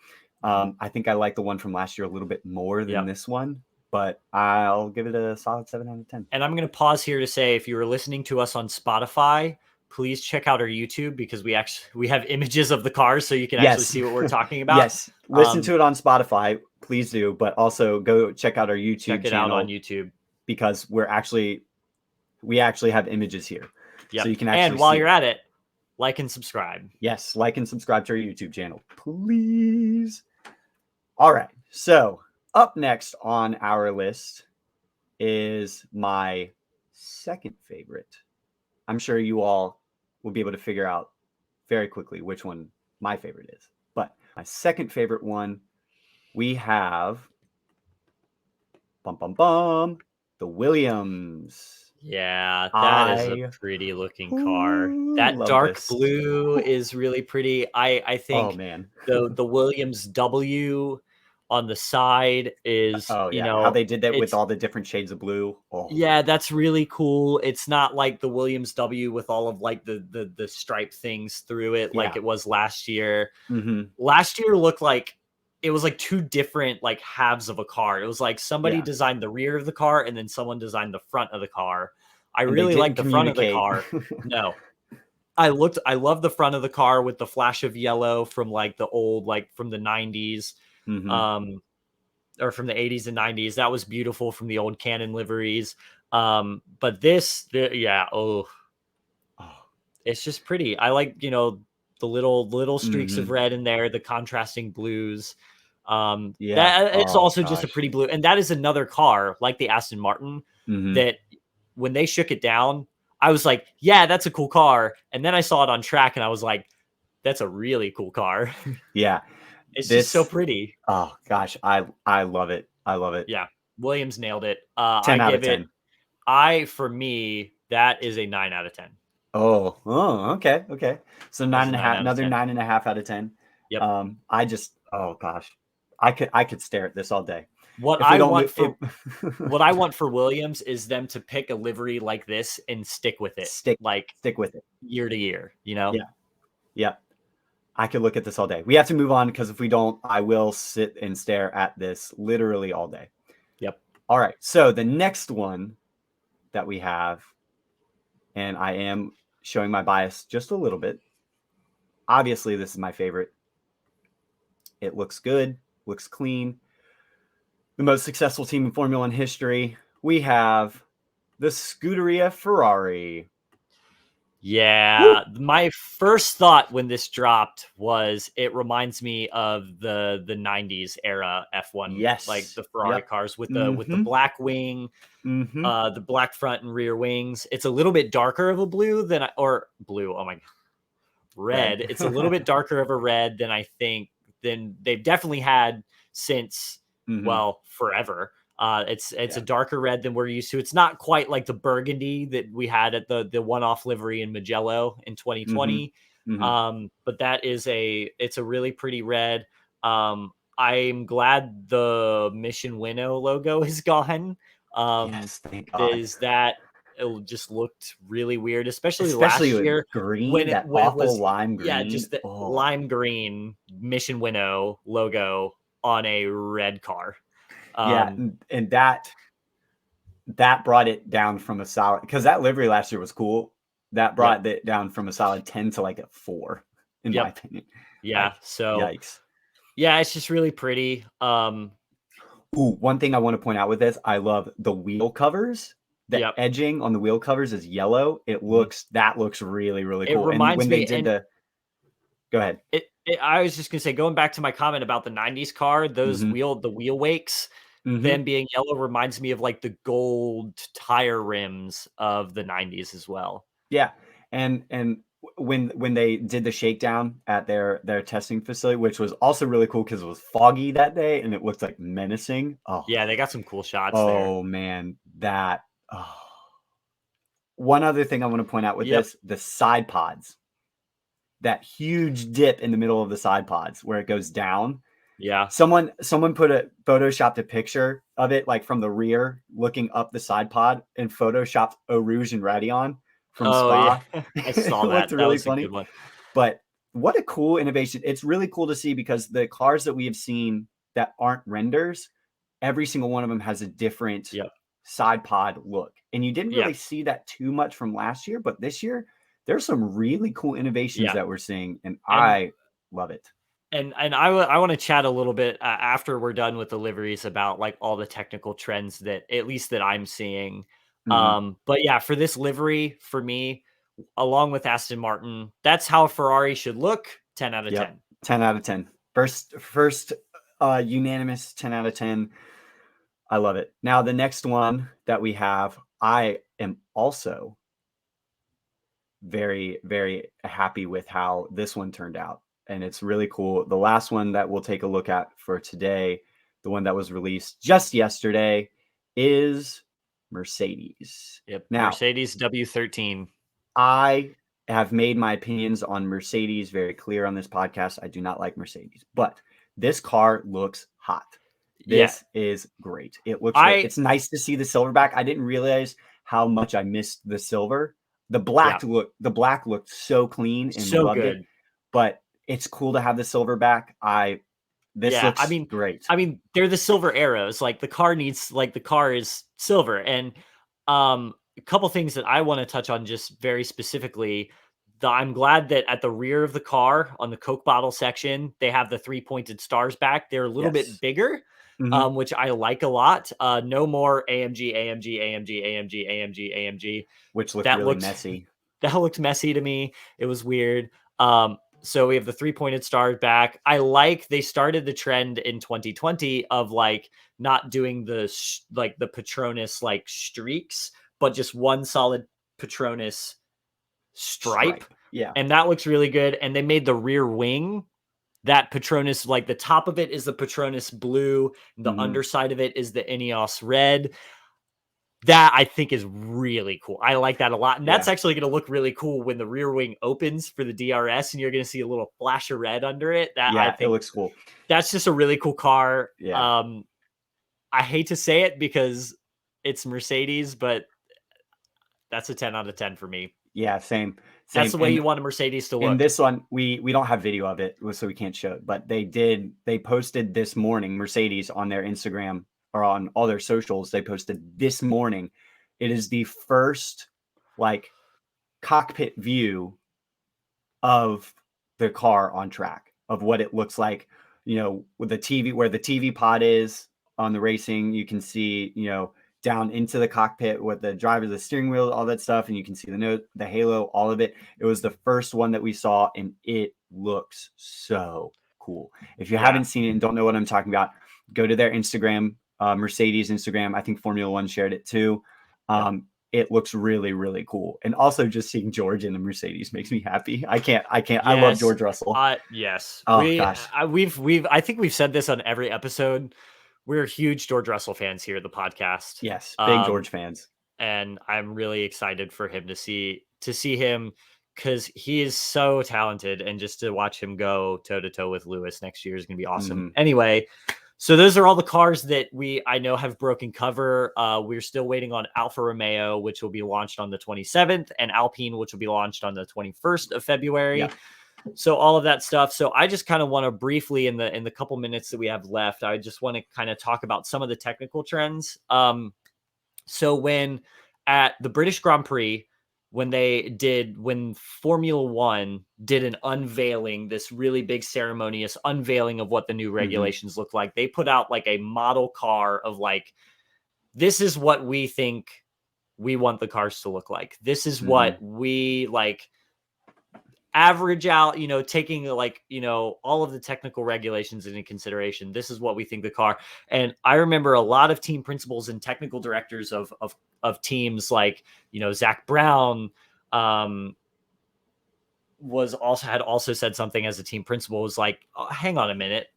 I think I like the one from last year a little bit more than this one, but I'll give it a solid 7 out of 10. And I'm going to pause here to say, if you were listening to us on Spotify, please check out our YouTube, because we have images of the cars, so you can actually see what we're talking about. Yes. Listen to it on Spotify, please do, but also go check out our YouTube channel. Check it out on YouTube, because we actually have images here. So you can actually And while you're at it, like and subscribe. Yes, like and subscribe to our YouTube channel, please. All right. So up next on our list is my second favorite. I'm sure you all will be able to figure out very quickly which one my favorite is. But my second favorite one, we have the Williams. Yeah, that is a pretty looking car. That dark blue is really pretty. I think the Williams W on the side is, how they did that with all the different shades of blue. Yeah, that's really cool. It's not like the Williams W with all of like the stripe things through it like it was last year. Last year looked like it was like two different like halves of a car. It was like somebody designed the rear of the car and then someone designed the front of the car. I really like the front of the car. No, I love the front of the car with the flash of yellow from like the old, like from the 90s, or from the 80s and 90s. That was beautiful from the old Canon liveries. But it's just pretty. I like, the little streaks of red in there, the contrasting blues. It's also just a pretty blue. And that is another car like the Aston Martin that when they shook it down, I was like, yeah, that's a cool car. And then I saw it on track and I was like, that's a really cool car. Yeah. It's just so pretty. Oh gosh. I love it. I love it. Yeah. Williams nailed it. 10 out of 10. For me, that is a 9 out of 10. Oh, okay. Okay. So 9.5, another 9.5 out of 10. Yep. Oh gosh, I could stare at this all day. What I want for Williams is them to pick a livery like this and stick with it. Stick with it year to year, Yeah. Yeah. I could look at this all day. We have to move on, because if we don't, I will sit and stare at this literally all day. Yep. All right. So the next one that we have, and I am showing my bias just a little bit. Obviously, this is my favorite. It looks good, looks clean. The most successful team in Formula One history. We have the Scooteria Ferrari. Yeah. Woo! My first thought when this dropped was it reminds me of the 90s era F1. Yes. Like the Ferrari cars with the black wing, the black front and rear wings. It's a little bit darker of a blue blue. Oh my God. Red. It's a little bit darker of a red than they've definitely had since Mm-hmm. forever. It's Yeah. a darker red than we're used to. It's not quite like the burgundy that we had at the one-off livery in Mugello in 2020. Mm-hmm. Mm-hmm. But it's a really pretty red. I'm glad the Mission Winnow logo is gone. Yes, thank God. It just looked really weird, especially Especially last with year green, that when it awful was, lime yeah, green. just the Oh, lime green Mission Winnow logo on a red car. yeah, and that brought it down from a solid, because that livery last year was cool. That Yep. brought it down from a solid 10 to like a 4, in my Yep. opinion. Yeah. Like, So yikes. yeah, it's just really pretty. Ooh, one thing I want to point out with this, I love the wheel covers. The Yep. edging on the wheel covers is yellow. Mhm. That looks really, really It cool. And reminds when they me, did and go ahead. I was just gonna say, going back to my comment about the '90s car, Mm-hmm. the wheel wakes, Mm-hmm. them being yellow reminds me of like the gold tire rims of the '90s as well. Yeah, and when they did the shakedown at their testing facility, which was also really cool because it was foggy that day and it looked like menacing. Yeah, they got some cool shots there. Oh man, that. Oh. One other thing I want to point out with Yep. this, the side pods, that huge dip in the middle of the side pods where it goes down. Yeah. Someone photoshopped a picture of it like from the rear looking up the side pod and photoshopped Eau Rouge and Radeon from Oh yeah, Spa. I It saw looked that. That really was a good funny. one. But what a cool innovation. It's really cool to see because the cars that we have seen that aren't renders, every single one of them has a different Yep. side pod look. And you didn't Yeah. really see that too much from last year, but this year there's some really cool innovations Yeah. that we're seeing and And I love it. I want to chat a little bit after we're done with the liveries about like all the technical trends that at least that I'm seeing. Mhm. But yeah, for this livery, for me, along with Aston Martin, that's how a Ferrari should look. 10 out of Yep. 10. 10 out of 10. First unanimous 10 out of 10. I love it. Now the next one that we have, I am also very, very happy with how this one turned out. And it's really cool. The last one that we'll take a look at for today, the one that was released just yesterday, is Mercedes. Yep. Now, Mercedes W13. I have made my opinions on Mercedes very clear on this podcast. I do not like Mercedes, but this car looks hot. Yeah. This is great. It looks great. I It's nice to see the silverback. I didn't realize how much I missed the silver. Yeah. The black looked so clean and we So loved it. good. But it's cool to have the silverback. This Yeah, looks great. they're the silver arrows. Like the car is silver. And a couple things that I want to touch on just very specifically. I'm glad that at the rear of the car on the Coke bottle section, they have the 3 pointed stars back. They're a little bit Yes. bigger, Hmm. which I like a lot. No more AMG, AMG, AMG, AMG, AMG, AMG. Which looked That really looked messy. that looked messy to me. It was weird. So we have the 3 pointed stars back. I like they started the trend in 2020 of like not doing like the Patronus like streaks, but just one solid Patronus stripe. Yeah. And that looks really good. And they made the rear wing that Patronus, like the top of it is the Patronus blue, the Hmm. underside of it is the Ineos red. That I think is really cool. I like that a lot. And that's Yeah. actually going to look really cool when the rear wing opens for the DRS and you're going to see a little flash of red under it. That I Yeah. It think looks cool. that's just a really cool car. Yeah. I hate to say it because it's Mercedes, but that's a 10 out of 10 for me. Yeah. Same. That's Same. the way you want a Mercedes to In look. this one, we don't have video of it, so we can't show it. But they posted this morning, Mercedes on their Instagram or on all their socials. They posted this morning. It is the first like cockpit view of the car on track, of what it looks like. With the TV, where the TV pod is on the racing, you can see, down into the cockpit with the driver, the steering wheel, all that stuff, and you can see the halo, all of it. It was the first one that we saw, and it looks so cool. If you haven't seen it and don't know what I'm talking about, go to their Instagram, Mercedes Instagram. I think Formula One shared it too. Yep. it looks really, really cool. And also just seeing George in the Mercedes makes me happy. I can't. Yes. I love George Russell. Yes. Oh gosh. I think we've said this on every episode. We're huge George Russell fans here at the podcast. Yes, big George fans. And I'm really excited for him to see him, because he is so talented, and just to watch him go toe to toe with Lewis next year is going to be awesome. Anyway, so those are all the cars that I know have broken cover. We're still waiting on Alfa Romeo, which will be launched on the 27th, and Alpine, which will be launched on the 21st of February. Yeah. So all of that stuff. So I just kind of want to briefly, in the couple minutes that we have left, I just want to kind of talk about some of the technical trends. So when at the British Grand Prix, when Formula One did an unveiling, this really big ceremonious unveiling of what the new regulations look like, they put out like a model car of like, this is what we think we want the cars to look like. This is what we like average out, taking like, all of the technical regulations into consideration. This is what we think the car. And I remember a lot of team principals and technical directors of teams like, Zach Brown, had also said something as a team principal, was like, oh, hang on a minute.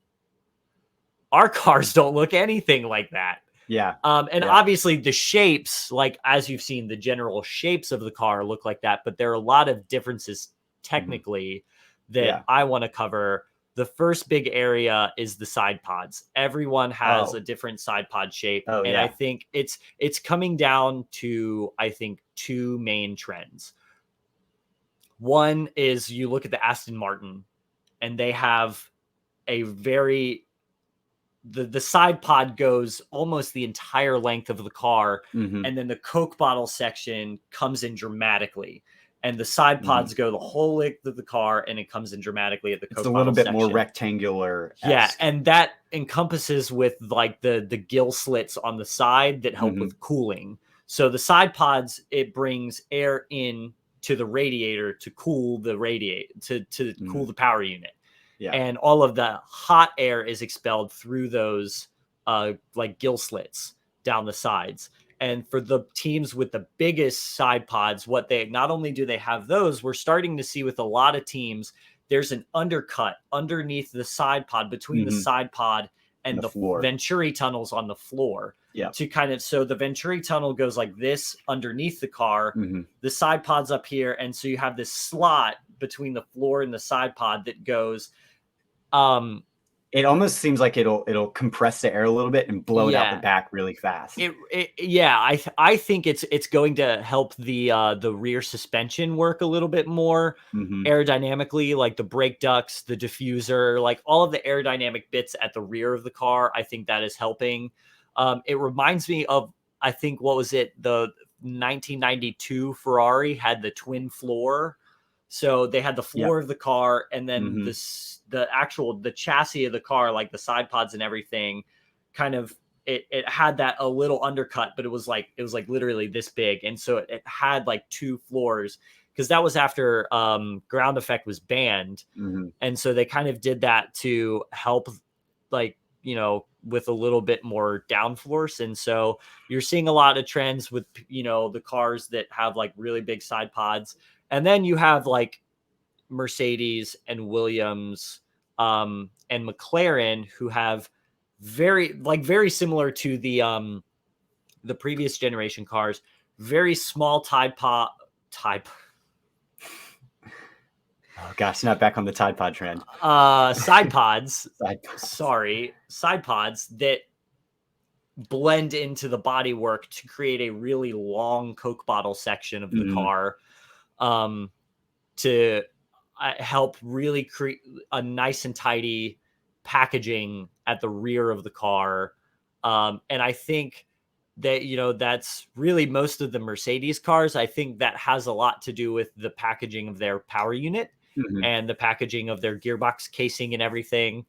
Our cars don't look anything like that. Yeah. Obviously the shapes, like as you've seen, the general shapes of the car look like that, but there are a lot of differences technically that I want to cover. The first big area is the side pods. Everyone has a different side pod shape. I think it's coming down to, I think, two main trends. One is you look at the Aston Martin, and they have a the side pod goes almost the entire length of the car, and then the Coke bottle section comes in dramatically. And the side pods go the whole length of the car, and it comes in dramatically at the Coke bottle section. It's a little bit more rectangular. Yeah, and that encompasses with like the gill slits on the side that help with cooling. So the side pods, it brings air in to the radiator to cool the to cool the power unit. Yeah. And all of the hot air is expelled through those like gill slits down the sides. And for the teams with the biggest side pods, not only do they have those, we're starting to see with a lot of teams, there's an undercut underneath the side pod, between the side pod and the Venturi tunnels on the floor. Yeah. To kind of, so the Venturi tunnel goes like this underneath the car, the side pod's up here. And so you have this slot between the floor and the side pod that goes, it almost seems like it'll compress the air a little bit and blow it out the back really fast. I think it's going to help the rear suspension work a little bit more aerodynamically, like the brake ducts, the diffuser, like all of the aerodynamic bits at the rear of the car. I think that is helping. It reminds me of, I think, what was it? The 1992 Ferrari had the twin floor. So they had the floor of the car, and then the chassis of the car, like the side pods and everything, kind of it had that a little undercut, but it was like literally this big, and so it had like two floors, because that was after ground effect was banned, and so they kind of did that to help, like, with a little bit more downforce. And so you're seeing a lot of trends with the cars that have like really big side pods. And then you have like Mercedes and Williams and McLaren, who have very similar to the previous generation cars, very small side pod. Oh gosh, not back on the Tide Pod trend. Side pods. Side pods that blend into the bodywork to create a really long Coke bottle section of the car, to help really create a nice and tidy packaging at the rear of the car. And I think that, that's really most of the Mercedes cars. I think that has a lot to do with the packaging of their power unit and the packaging of their gearbox casing and everything.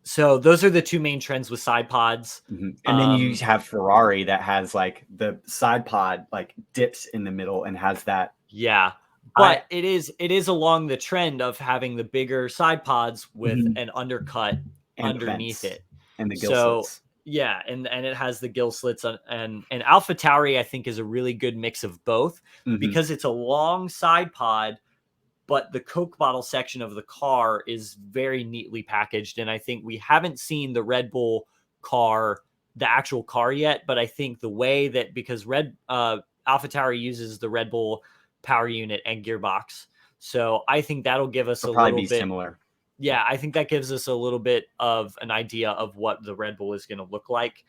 So those are the two main trends with side pods. And then you have Ferrari that has like the side pod like dips in the middle and has that. Yeah. But it is along the trend of having the bigger side pods with an undercut underneath it. And the gill slits. Yeah, and it has the gill slits and AlphaTauri I think is a really good mix of both because it's a long side pod, but the Coke bottle section of the car is very neatly packaged. And I think we haven't seen the Red Bull car, the actual car yet, but I think the way that because AlphaTauri uses the Red Bull power unit and gearbox, so I think that'll give us It'll a probably little be bit. similar. Yeah, I think that gives us a little bit of an idea of what the Red Bull is going to look like.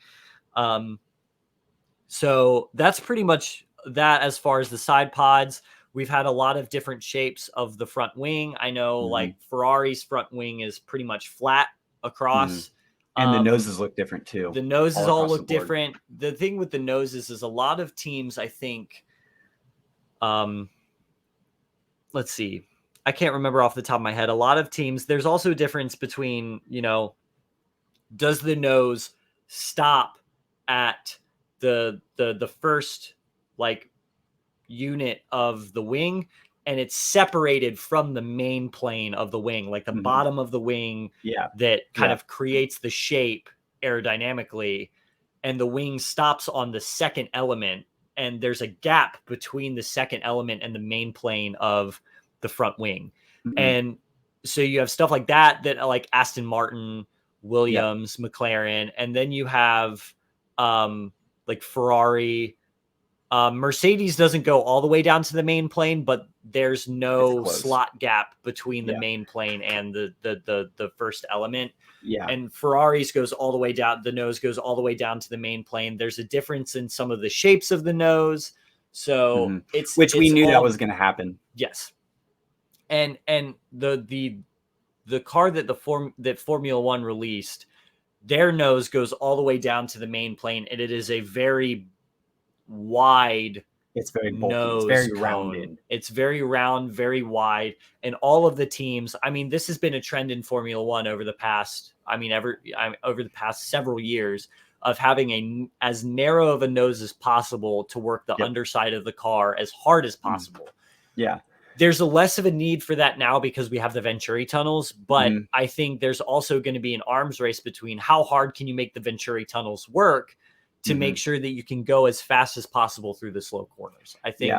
So that's pretty much that as far as the side pods. We've had a lot of different shapes of the front wing. I know like Ferrari's front wing is pretty much flat across. And the noses look different too. The noses all look different. The thing with the noses is a lot of teams, I think, let's see. I can't remember off the top of my head. A lot of teams, there's also a difference between, does the nose stop at the first like unit of the wing and it's separated from the main plane of the wing, like the bottom of the wing that kind of creates the shape aerodynamically, and the wing stops on the second element and there's a gap between the second element and the main plane of the front wing. And so you have stuff like that like Aston Martin, Williams, McLaren, and then you have like Ferrari. Mercedes doesn't go all the way down to the main plane, but there's no slot gap between the main plane and the first element. Yeah. And Ferrari's goes all the way down. The nose goes all the way down to the main plane. There's a difference in some of the shapes of the nose. So we knew that was going to happen. Yes. And the car that Formula One released, their nose goes all the way down to the main plane, and it is a very wide. It's very bulky. Nose it's very cone. rounded. It's very round, very wide, and all of the teams. I mean, this has been a trend in Formula One over the past. Over the past several years of having as narrow of a nose as possible to work the underside of the car as hard as possible. Yeah. There's a less of a need for that now because we have the Venturi tunnels, but I think there's also going to be an arms race between how hard can you make the Venturi tunnels work to make sure that you can go as fast as possible through the slow corners. I think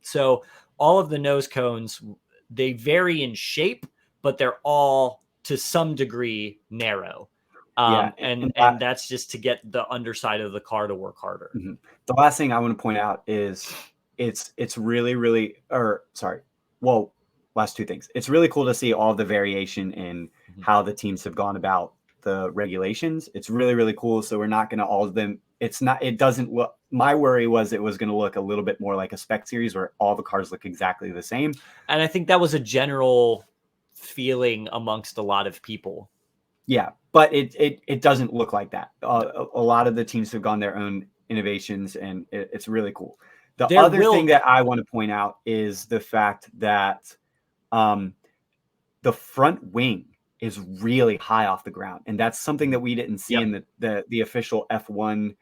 so. All of the nose cones, they vary in shape, but they're all to some degree narrow. And that's just to get the underside of the car to work harder. The last thing I want to point out is it's really, really, last two things. It's really cool to see all the variation in how the teams have gone about the regulations. It's really, really cool. So we're not going to all of them. It doesn't look, my worry was it was going to look a little bit more like a spec series where all the cars look exactly the same. And I think that was a general feeling amongst a lot of people. Yeah, but it doesn't look like that. A lot of the teams have gone their own innovations, and it's really cool. The other thing that I want to point out is the fact that the front wing is really high off the ground, and that's something that we didn't see in the official F1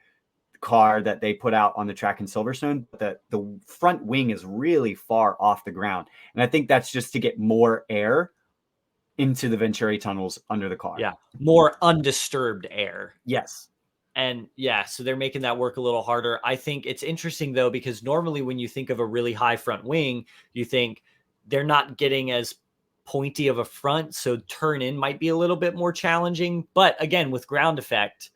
car that they put out on the track in Silverstone. The front wing is really far off the ground, and I think that's just to get more air into the Venturi tunnels under the car. Yeah, more undisturbed air. Yes. And so they're making that work a little harder. I think it's interesting though, because normally when you think of a really high front wing, you think they're not getting as pointy of a front, so turn in might be a little bit more challenging. But again, with ground effect,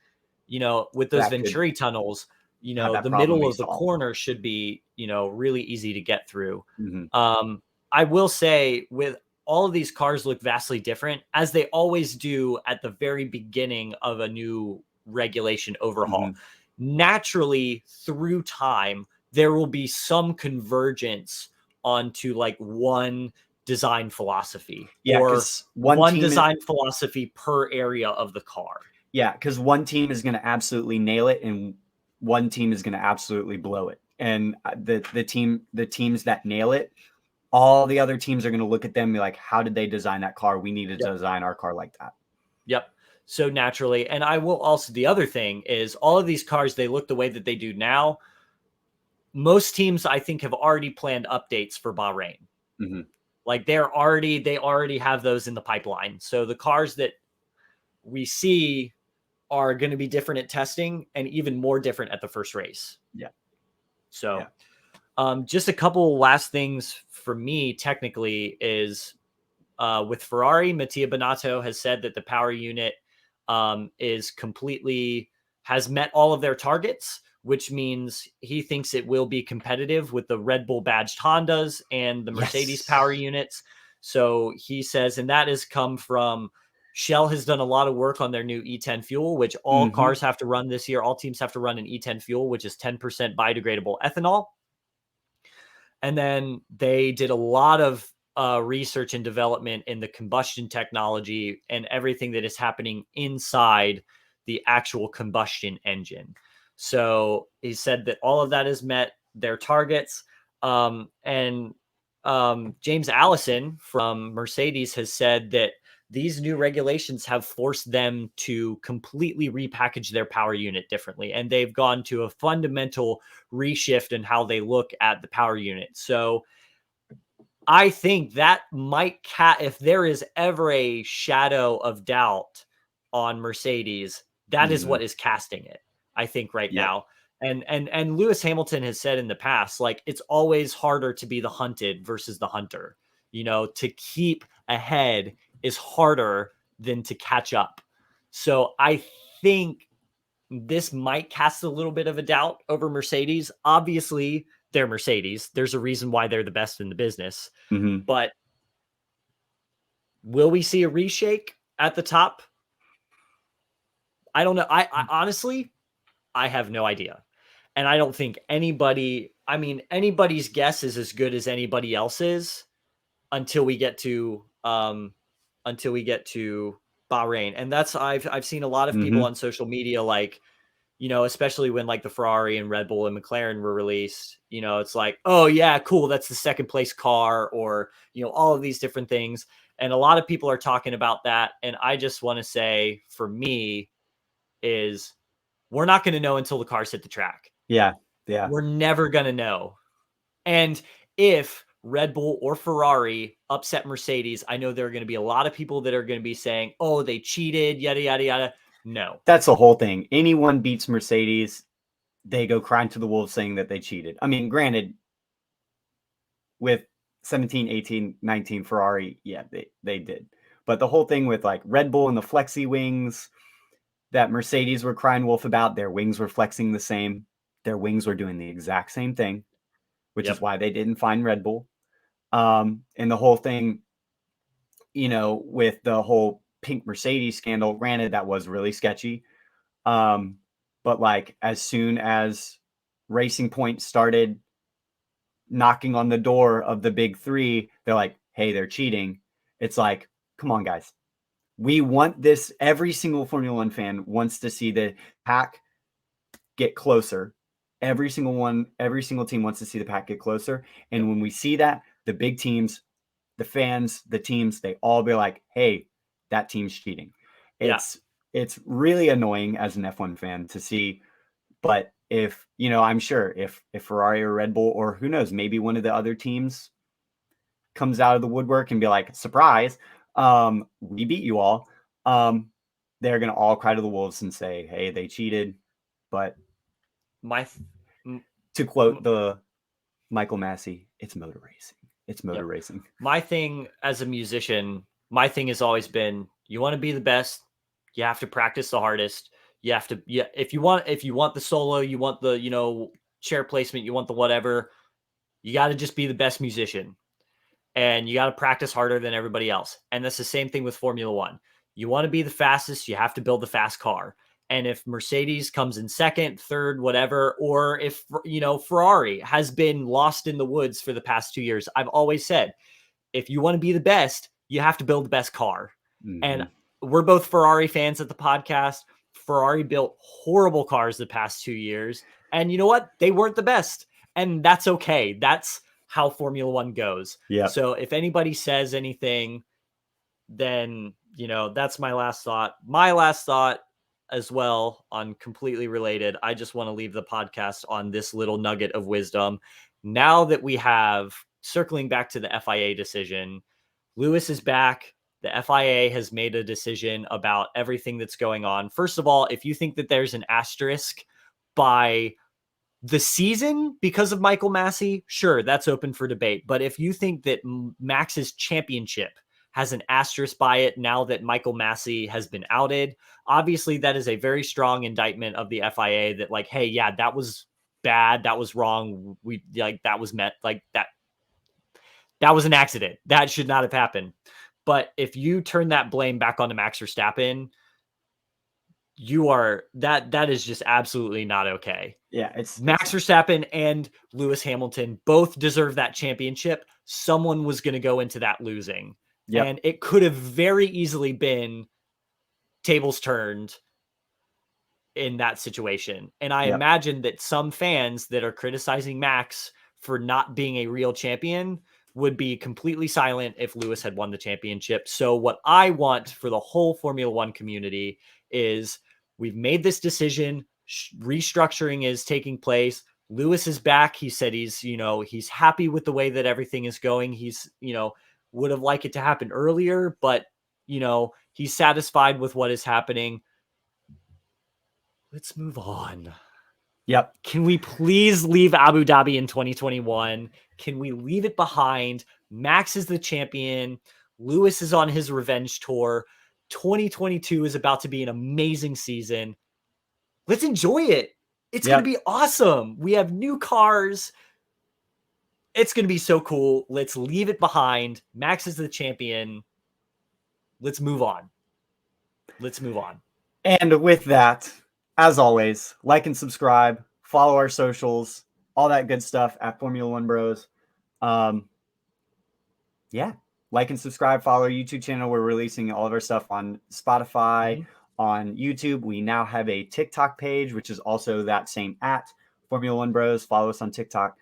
with those Venturi tunnels, the middle of the corner should be, really easy to get through. I will say with all of these cars look vastly different, as they always do at the very beginning of a new regulation overhaul. Naturally, through time, there will be some convergence onto like one design philosophy or one design philosophy per area of the car. Yeah, because one team is going to absolutely nail it and one team is going to absolutely blow it. And the teams that nail it, all the other teams are going to look at them and be like, how did they design that car? We need to design our car like that. Yep. So naturally, and I will also, the other thing is all of these cars, they look the way that they do now. Most teams, I think, have already planned updates for Bahrain. Like they already have those in the pipeline. So the cars that we see are going to be different at testing and even more different at the first race. Yeah. So just a couple last things for me technically is with Ferrari, Mattia Binotto has said that the power unit has met all of their targets, which means he thinks it will be competitive with the Red Bull badged Hondas and the Mercedes power units. So he says, and that has come from Shell has done a lot of work on their new E10 fuel, which all cars have to run this year. All teams have to run an E10 fuel, which is 10% biodegradable ethanol. And then they did a lot of research and development in the combustion technology and everything that is happening inside the actual combustion engine. So he said that all of that has met their targets. And James Allison from Mercedes has said that these new regulations have forced them to completely repackage their power unit differently. And they've gone to a fundamental reshift in how they look at the power unit. So I think that might if there is ever a shadow of doubt on Mercedes, that is what is casting it, I think, right now. And Lewis Hamilton has said in the past, like, it's always harder to be the hunted versus the hunter. You know, to keep ahead is harder than to catch up. So I think this might cast a little bit of a doubt over Mercedes. Obviously, they're Mercedes. There's a reason why they're the best in the business. But will we see a reshake at the top? I don't know. I honestly, I have no idea. And I don't think anybody's guess is as good as anybody else's until we get to Bahrain. And that's I've seen a lot of people on social media, like, you know, especially when like the Ferrari and Red Bull and McLaren were released, you know, it's like, oh yeah, cool, that's the second place car, or, you know, all of these different things. And a lot of people are talking about that. And I just want to say, for me, is we're not going to know until the cars hit the track. Yeah. We're never going to know. And if Red Bull or Ferrari upset Mercedes, I know there are going to be a lot of people that are going to be saying, oh, they cheated, yada, yada, yada. No. That's the whole thing. Anyone beats Mercedes, they go crying to the wolves saying that they cheated. I mean, granted, with 17, 18, 19 Ferrari, yeah, they did. But the whole thing with like Red Bull and the flexi wings that Mercedes were crying wolf about, their wings were flexing the same. Their wings were doing the exact same thing, which is why they didn't find Red Bull. And the whole thing, you know, with the whole pink Mercedes scandal, granted, that was really sketchy. But like, as soon as Racing Point started knocking on the door of the big three, they're like, hey, they're cheating. It's like, come on, guys. We want this. Every single Formula One fan wants to see the pack get closer. Every single team wants to see the pack get closer. And when we see that, the big teams, the fans, the teams, they all be like, hey, that team's cheating. It's really annoying as an F1 fan to see. But if, you know, I'm sure if Ferrari or Red Bull, or who knows, maybe one of the other teams comes out of the woodwork and be like, surprise, we beat you all. They're going to all cry to the wolves and say, hey, they cheated. But to quote the Michael Massey, it's motor racing. It's motor racing. My thing as a musician, my thing has always been, you want to be the best, you have to practice the hardest. You have to, if you want the solo, you want the, you know, chair placement, you want the whatever, you got to just be the best musician. And you got to practice harder than everybody else. And that's the same thing with Formula One. You want to be the fastest, you have to build the fast car. And if Mercedes comes in second, third, whatever, or if, you know, Ferrari has been lost in the woods for the past 2 years, I've always said, if you want to be the best, you have to build the best car. And we're both Ferrari fans at the podcast. Ferrari built horrible cars the past 2 years. And you know what? They weren't the best. And that's okay. That's how Formula One goes. Yeah. So if anybody says anything, then, you know, that's my last thought. My last thought as well, on completely related, I just want to leave the podcast on this little nugget of wisdom. Now that we have, circling back to the FIA decision, Lewis is back. The FIA has made a decision about everything that's going on. First of all, if you think that there's an asterisk by the season because of Michael Massey, sure, that's open for debate. But if you think that Max's championship has an asterisk by it now that Michael Massey has been outed, obviously that is a very strong indictment of the FIA that like, hey, yeah, that was bad. That was wrong. We like that was met like that. That was an accident. That should not have happened. But if you turn that blame back onto Max Verstappen, you are that is just absolutely not okay. Yeah, Max Verstappen and Lewis Hamilton both deserve that championship. Someone was going to go into that losing. Yep. And it could have very easily been tables turned in that situation. And I imagine that some fans that are criticizing Max for not being a real champion would be completely silent if Lewis had won the championship. So what I want for the whole Formula One community is we've made this decision. Restructuring is taking place. Lewis is back. He said he's happy with the way that everything is going. He's, would have liked it to happen earlier, but, he's satisfied with what is happening. Let's move on. Yep. Can we please leave Abu Dhabi in 2021? Can we leave it behind? Max is the champion. Lewis is on his revenge tour. 2022 is about to be an amazing season. Let's enjoy it. It's going to be awesome. We have new cars. It's going to be so cool. Let's leave it behind. Max is the champion. Let's move on. And with that, as always, like and subscribe, follow our socials, all that good stuff at Formula One Bros. Like and subscribe, follow our YouTube channel. We're releasing all of our stuff on Spotify, on YouTube. We now have a TikTok page, which is also that same at Formula One Bros. Follow us on TikTok,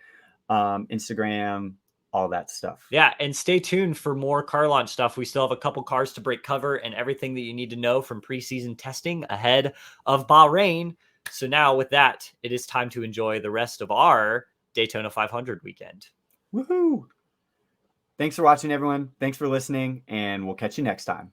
Instagram, all that stuff. Yeah, and stay tuned for more car launch stuff. We still have a couple cars to break cover and everything that you need to know from preseason testing ahead of Bahrain. So now with that, it is time to enjoy the rest of our Daytona 500 weekend. Woohoo! Thanks for watching, everyone. Thanks for listening, and we'll catch you next time.